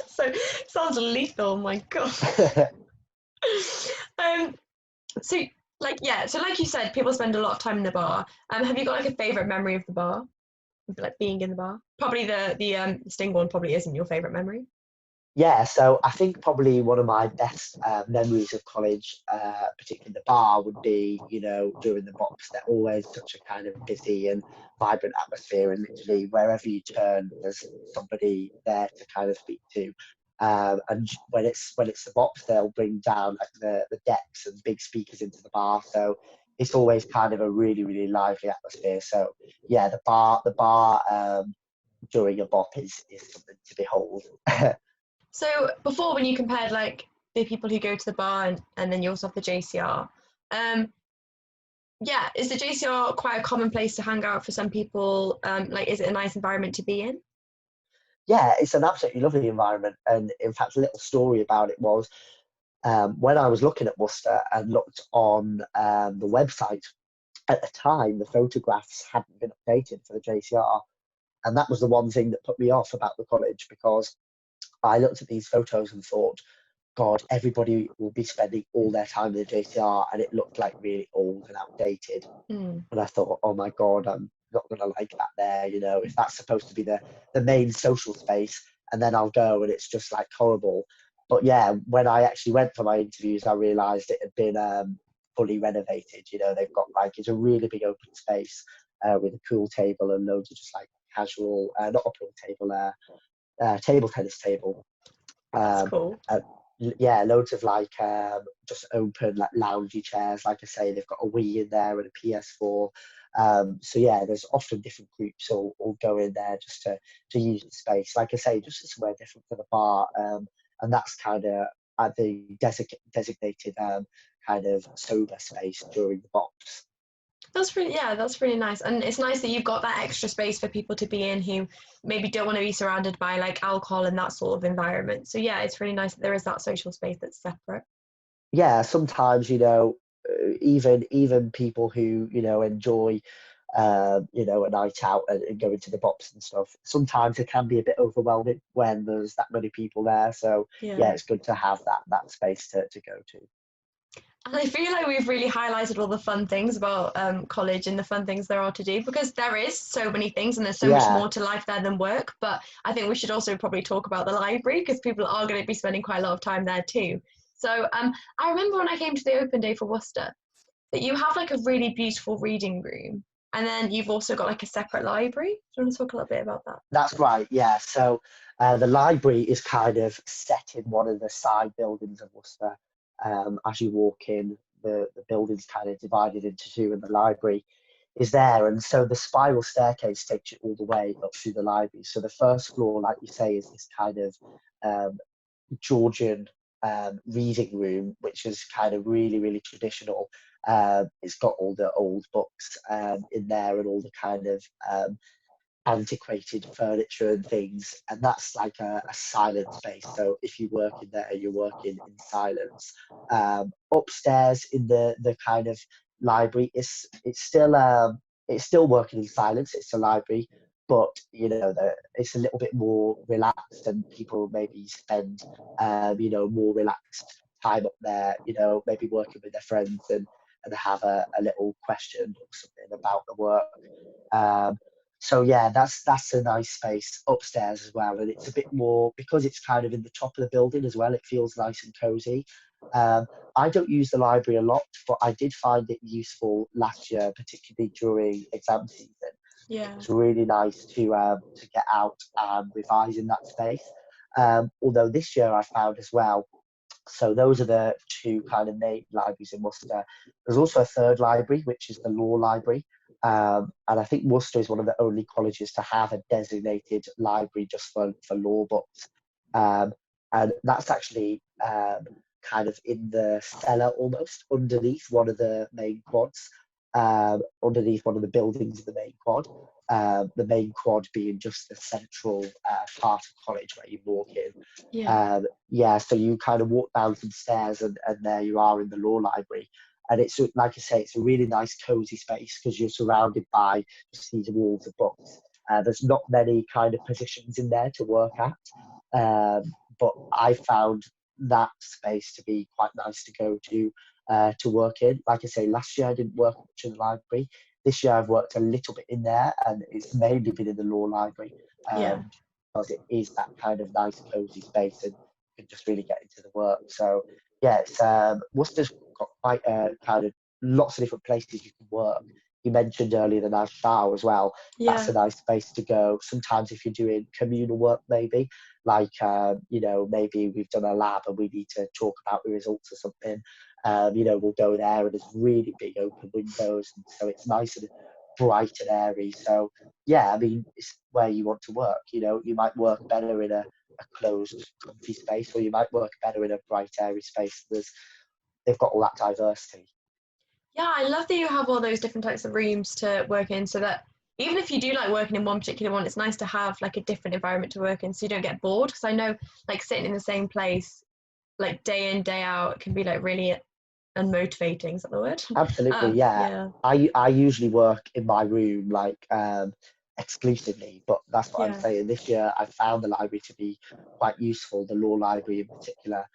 [SPEAKER 1] So sounds lethal. Oh my god. So like you said, people spend a lot of time in the bar. Have you got like a favorite memory of the bar? Like being in the bar? Probably the Sting one probably isn't your favorite memory.
[SPEAKER 2] Yeah, so I think probably one of my best memories of college, particularly the bar, would be, during the Bops. They're always such a kind of busy and vibrant atmosphere, and literally wherever you turn, there's somebody there to kind of speak to. And when it's the Bops, they'll bring down like the decks and big speakers into the bar. So it's always kind of a really, really lively atmosphere. So yeah, the bar during a Bop is something to behold.
[SPEAKER 1] So before, when you compared like the people who go to the bar and then you also have the JCR, is the JCR quite a common place to hang out for some people? Is it a nice environment to be in?
[SPEAKER 2] Yeah, it's an absolutely lovely environment. And in fact, a little story about it was when I was looking at Worcester and looked on the website, at the time, the photographs hadn't been updated for the JCR. And that was the one thing that put me off about the college, because I looked at these photos and thought, God, everybody will be spending all their time in the JCR, and it looked like really old and outdated. And I thought, oh my God, I'm not going to like that there. If that's supposed to be the main social space, and then I'll go and it's just like horrible. But yeah, when I actually went for my interviews, I realised it had been fully renovated. They've got it's a really big open space with a pool table and loads of just like casual, not a pool table, table tennis table.
[SPEAKER 1] That's cool.
[SPEAKER 2] Loads of just open like loungy chairs. Like I say, they've got a Wii in there and a PS4. So yeah, there's often different groups all go in there just to use the space. Like I say, just somewhere different for the bar, and that's kind of at the designated kind of sober space during the Bops.
[SPEAKER 1] That's really nice. And it's nice that you've got that extra space for people to be in who maybe don't want to be surrounded by like alcohol and that sort of environment. So yeah, it's really nice that there is that social space that's separate.
[SPEAKER 2] Yeah, sometimes, even people who, enjoy, a night out and going to the Bops and stuff, sometimes it can be a bit overwhelming when there's that many people there. So yeah, it's good to have that space to go to.
[SPEAKER 1] And I feel like we've really highlighted all the fun things about college and the fun things there are to do, because there is so many things and there's so much more to life there than work. But I think we should also probably talk about the library, because people are going to be spending quite a lot of time there too. So I remember when I came to the open day for Worcester that you have like a really beautiful reading room, and then you've also got like a separate library. Do you want to talk a little bit about that?
[SPEAKER 2] That's right, yeah. So the library is kind of set in one of the side buildings of Worcester. As you walk in, the building's kind of divided into two, and the library is there. And so the spiral staircase takes you all the way up through the library. So the first floor, like you say, is this kind of Georgian reading room, which is kind of really, really traditional. It's got all the old books in there and all the kind of antiquated furniture and things, and that's like a silent space. So if you work in there, you're working in silence. Upstairs in the kind of library, it's still working in silence. It's a library, but it's a little bit more relaxed, and people maybe spend more relaxed time up there. Maybe working with their friends and have a little question or something about the work. Um, so yeah, that's a nice space upstairs as well, and it's a bit more because it's kind of in the top of the building as well. It feels nice and cozy. Um, I don't use the library a lot, but I did find it useful last year, particularly during exam season. It
[SPEAKER 1] Yeah.
[SPEAKER 2] was really nice to get out and revise in that space. Although this year I found as well, so those are the two kind of main libraries in Worcester. There's also a third library, which is the law library. And I think Worcester is one of the only colleges to have a designated library just for law books. Um, and that's actually kind of in the cellar almost, underneath one of the main quads, underneath one of the buildings of the main quad. The main quad being just the central part of college where you walk in.
[SPEAKER 1] Yeah.
[SPEAKER 2] So you kind of walk down some stairs and there you are in the law library. And it's, like I say, it's a really nice cozy space because you're surrounded by just these walls of books. There's not many kind of positions in there to work at. But I found that space to be quite nice to go to work in. Like I say, last year I didn't work much in the library. This year I've worked a little bit in there, and it's mainly been in the law library.
[SPEAKER 1] Yeah.
[SPEAKER 2] Because it is that kind of nice cozy space and you can just really get into the work. So yeah, it's Worcester's got quite a kind of lots of different places you can work. You mentioned earlier the nice shower as well. That's
[SPEAKER 1] Yeah.
[SPEAKER 2] a nice space to go. Sometimes if you're doing communal work, maybe like maybe we've done a lab and we need to talk about the results or something. We'll go there and there's really big open windows, and so it's nice and bright and airy. So yeah, I mean, it's where you want to work. You might work better in a closed, comfy space, or you might work better in a bright, airy space. They've got all that diversity.
[SPEAKER 1] Yeah, I love that you have all those different types of rooms to work in, so that even if you do like working in one particular one, it's nice to have like a different environment to work in so you don't get bored. Because I know like sitting in the same place like day in, day out can be like really unmotivating. Is that the word?
[SPEAKER 2] Absolutely, yeah.
[SPEAKER 1] Yeah.
[SPEAKER 2] I usually work in my room like exclusively, but that's what I'm
[SPEAKER 1] Yeah.
[SPEAKER 2] saying. This year, I found the library to be quite useful, the law library in particular,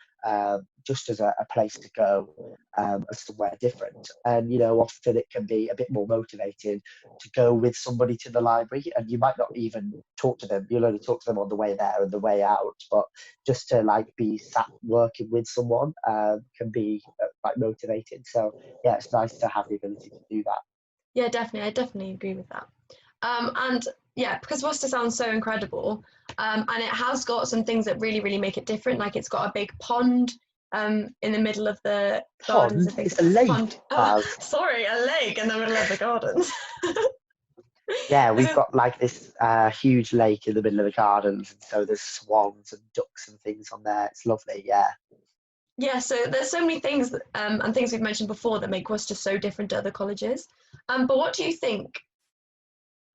[SPEAKER 2] just as a place to go, as somewhere different. And often it can be a bit more motivating to go with somebody to the library, and you might not even talk to them. You'll only talk to them on the way there and the way out, but just to like be sat working with someone can be quite motivating. So yeah, it's nice to have the ability to do that.
[SPEAKER 1] Yeah, definitely. I definitely agree with that. And yeah, because Worcester sounds so incredible, and it has got some things that really, really make it different. Like it's got a big pond in the middle of the gardens
[SPEAKER 2] Pond?
[SPEAKER 1] and things.
[SPEAKER 2] It's a lake,
[SPEAKER 1] Pond.
[SPEAKER 2] Baz.
[SPEAKER 1] Sorry, a lake in the middle of the gardens.
[SPEAKER 2] Yeah,
[SPEAKER 1] This
[SPEAKER 2] we've
[SPEAKER 1] is
[SPEAKER 2] got like this huge lake in the middle of the gardens, and so there's swans and ducks and things on there. It's lovely, yeah.
[SPEAKER 1] yeah. So there's so many things and things we've mentioned before that make Worcester so different to other colleges. But what do you think,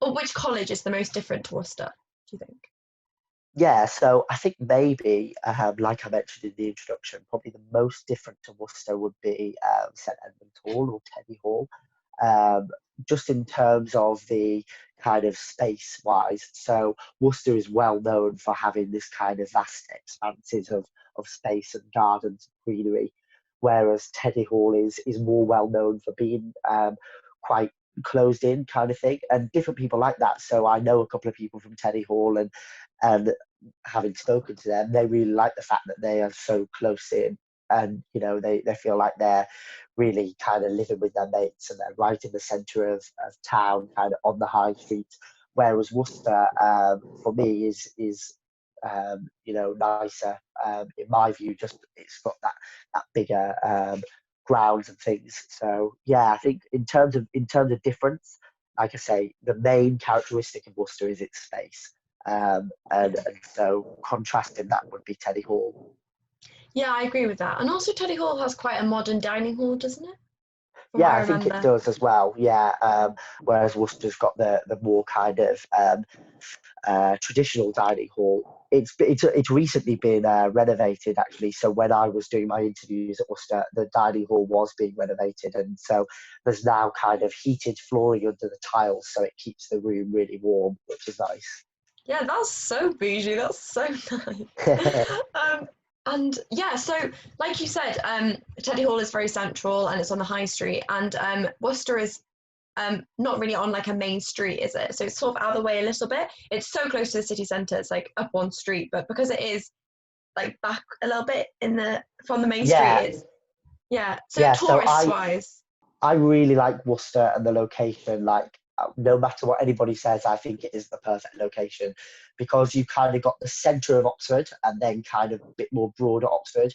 [SPEAKER 1] or which college is the most different to Worcester? Do you think?
[SPEAKER 2] Yeah, so I think maybe, like I mentioned in the introduction, probably the most different to Worcester would be St Edmund's Hall or Teddy Hall, um, just in terms of the kind of space wise. So Worcester is well known for having this kind of vast expanses of space and gardens and greenery, whereas Teddy Hall is more well known for being quite closed in kind of thing, and different people like that. So I know a couple of people from Teddy Hall, and having spoken to them, they really like the fact that they are so close in, and they feel like they're really kind of living with their mates and they're right in the centre of town, kind of on the high street. Whereas Worcester, for me, is nicer, in my view. Just it's got that bigger grounds and things. So yeah, I think in terms of difference, like I say, the main characteristic of Worcester is its space. And so contrasting that would be Teddy Hall.
[SPEAKER 1] Yeah, I agree with that. And also Teddy Hall has quite a modern dining hall, doesn't it? From what
[SPEAKER 2] Yeah,
[SPEAKER 1] I
[SPEAKER 2] I think it
[SPEAKER 1] remember.
[SPEAKER 2] does as well. Yeah, whereas Worcester's got the more kind of traditional dining hall. It's recently been renovated actually. So when I was doing my interviews at Worcester, the dining hall was being renovated, and so there's now kind of heated flooring under the tiles, so it keeps the room really warm, which is nice.
[SPEAKER 1] Yeah, that's so bougie. That's so nice. Um, and yeah, so like you said, Teddy Hall is very central and it's on the high street, and Worcester is not really on like a main street, is it? So it's sort of out of the way a little bit. It's so close to the city centre, it's like up one street, but because it is like back a little bit in the from the main street,
[SPEAKER 2] Yeah,
[SPEAKER 1] it's yeah. So
[SPEAKER 2] yeah. So
[SPEAKER 1] tourists wise,
[SPEAKER 2] I really like Worcester and the location. Like, no matter what anybody says, I think it is the perfect location because you kind of got the centre of Oxford and then kind of a bit more broader Oxford,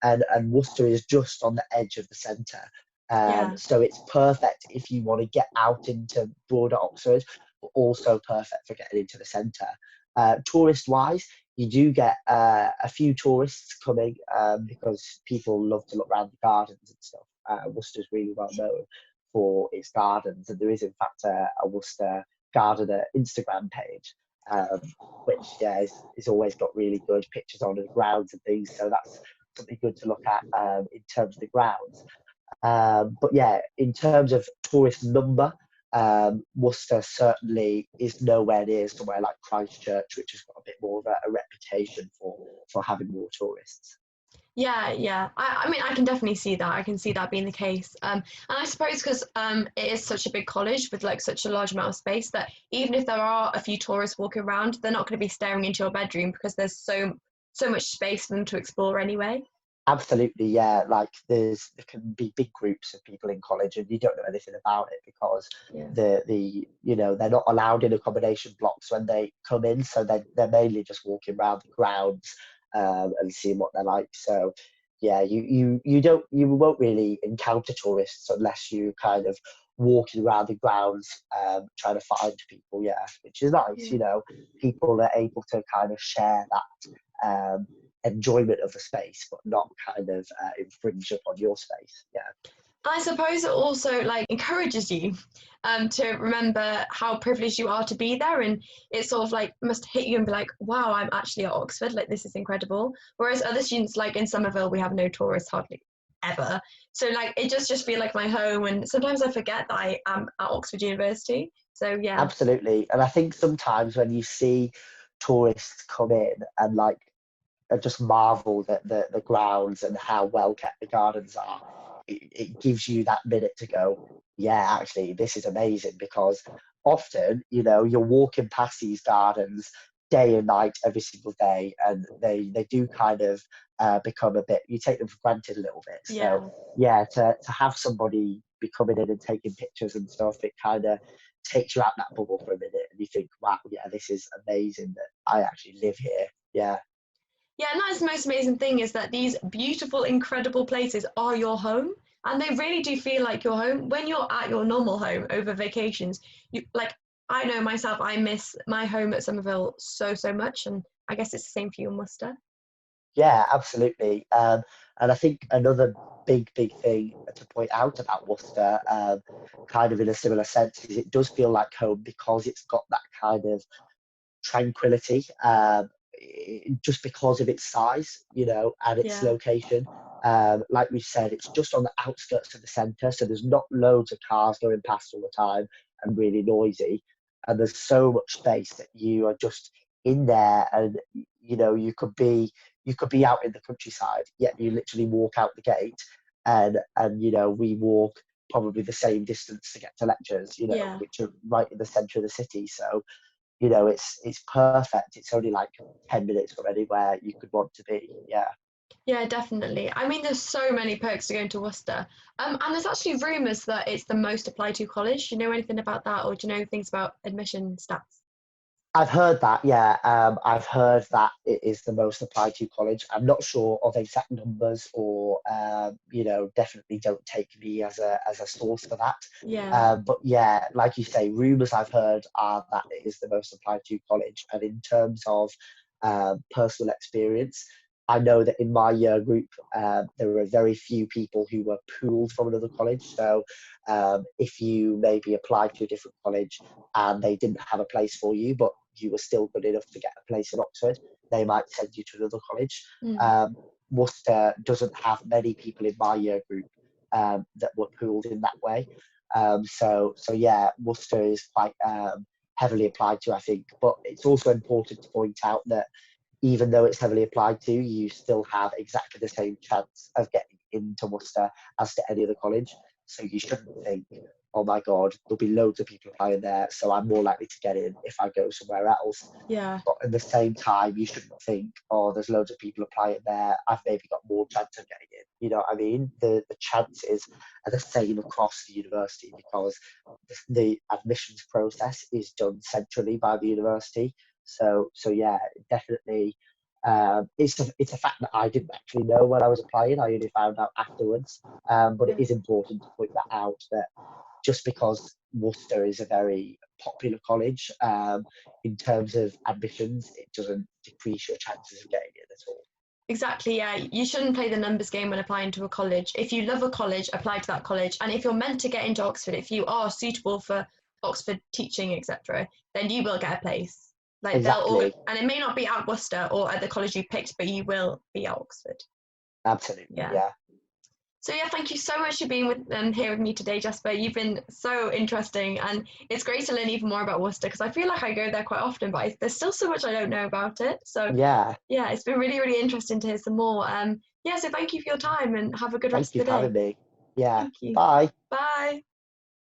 [SPEAKER 2] and Worcester is just on the edge of the centre.
[SPEAKER 1] yeah,
[SPEAKER 2] So it's perfect if you want to get out into broader Oxford, but also perfect for getting into the centre. Tourist wise, you do get a few tourists coming because people love to look around the gardens and stuff. Worcester's really well known for its gardens, and there is in fact a Worcester gardener Instagram page, um, which is always got really good pictures on the grounds and things. So that's something good to look at in terms of the grounds. But yeah, in terms of tourist number, Worcester certainly is nowhere near somewhere like Christchurch, which has got a bit more of a reputation for having more tourists.
[SPEAKER 1] yeah, yeah. I mean, I can definitely see that. I can see that being the case. And I suppose because it is such a big college with like such a large amount of space that even if there are a few tourists walking around, they're not going to be staring into your bedroom because there's so much space for them to explore anyway.
[SPEAKER 2] Absolutely, yeah. Like there can be big groups of people in college, and you don't know anything about it because
[SPEAKER 1] Yeah.
[SPEAKER 2] they're not allowed in accommodation blocks when they come in, so they're mainly just walking around the grounds and seeing what they're like. So yeah, you won't really encounter tourists unless you kind of walking around the grounds trying to find people. Yeah, which is nice.
[SPEAKER 1] Yeah.
[SPEAKER 2] People are able to kind of share that. Enjoyment of the space, but not kind of infringe upon your space. Yeah,
[SPEAKER 1] I suppose it also like encourages you to remember how privileged you are to be there, and it sort of like must hit you and be like, wow, I'm actually at Oxford, like this is incredible. Whereas other students, like in Somerville, we have no tourists hardly ever, so like it just feel like my home, and sometimes I forget that I am at Oxford University. So yeah,
[SPEAKER 2] absolutely. And I think sometimes when you see tourists come in and like just marvel at the grounds and how well kept the gardens are, it gives you that minute to go, yeah, actually, this is amazing because often, you're walking past these gardens day and night every single day, and they do kind of become a bit, you take them for granted a little bit.
[SPEAKER 1] yeah.
[SPEAKER 2] So, yeah, to have somebody be coming in and taking pictures and stuff, it kind of takes you out that bubble for a minute and you think, wow, yeah, this is amazing that I actually live here. Yeah.
[SPEAKER 1] Yeah, and that's the most amazing thing is that these beautiful, incredible places are your home. And they really do feel like your home. When you're at your normal home over vacations, you like I know myself, I miss my home at Somerville so much. And I guess it's the same for you in Worcester.
[SPEAKER 2] Yeah, absolutely. And I think another big thing to point out about Worcester, kind of in a similar sense, is it does feel like home because it's got that kind of tranquility, just because of its size, and its
[SPEAKER 1] Yeah.
[SPEAKER 2] location. Like we said, it's just on the outskirts of the centre, so there's not loads of cars going past all the time and really noisy. And there's so much space that you are just in there, and you could be out in the countryside, yet you literally walk out the gate, and we walk probably the same distance to get to lectures,
[SPEAKER 1] Yeah.
[SPEAKER 2] which are right in the centre of the city. So it's perfect. It's only like 10 minutes from anywhere you could want to be. Yeah.
[SPEAKER 1] Yeah, definitely. I mean, there's so many perks to going to Worcester. And there's actually rumours that it's the most applied to college. Do you know anything about that, or do you know things about admission stats?
[SPEAKER 2] I've heard that, yeah. I've heard that it is the most applied to college. I'm not sure of exact numbers, or definitely don't take me as a source for that.
[SPEAKER 1] Yeah.
[SPEAKER 2] But yeah, like you say, rumours I've heard are that it is the most applied to college. And in terms of personal experience, I know that in my year group, there were very few people who were pooled from another college. So if you maybe applied to a different college and they didn't have a place for you, but you were still good enough to get a place in Oxford, they might send you to another college. Worcester doesn't have many people in my year group that were pooled in that way. So yeah, Worcester is quite heavily applied to, I think. But it's also important to point out that even though it's heavily applied to, you still have exactly the same chance of getting into Worcester as to any other college. So you shouldn't think, oh my God, there'll be loads of people applying there, so I'm more likely to get in if I go somewhere else.
[SPEAKER 1] Yeah.
[SPEAKER 2] But at the same time, you shouldn't think, oh, there's loads of people applying there, I've maybe got more chance of getting in. You know what I mean? The chances are the same across the university, because the admissions process is done centrally by the university. So yeah, definitely. It's a fact that I didn't actually know when I was applying. I only found out afterwards. But it is important to point that out, that just because Worcester is a very popular college, in terms of admissions, it doesn't decrease your chances of getting in at all.
[SPEAKER 1] Exactly, yeah. You shouldn't play the numbers game when applying to a college. If you love a college, apply to that college. And if you're meant to get into Oxford, if you are suitable for Oxford teaching, etc., then you will get a place. Like
[SPEAKER 2] Exactly.
[SPEAKER 1] and it may not be at Worcester or at the college you picked, but you will be at Oxford.
[SPEAKER 2] Absolutely, yeah.
[SPEAKER 1] So yeah, thank you so much for being here with me today, Jasper. You've been so interesting, and it's great to learn even more about Worcester, because I feel like I go there quite often, but there's still so much I don't know about it. So yeah, it's been really, really interesting to hear some more. So thank you for your time, and have a good rest
[SPEAKER 2] Thank you
[SPEAKER 1] of the
[SPEAKER 2] for
[SPEAKER 1] day.
[SPEAKER 2] having me. Yeah.
[SPEAKER 1] Thank you.
[SPEAKER 2] Bye.
[SPEAKER 1] Bye.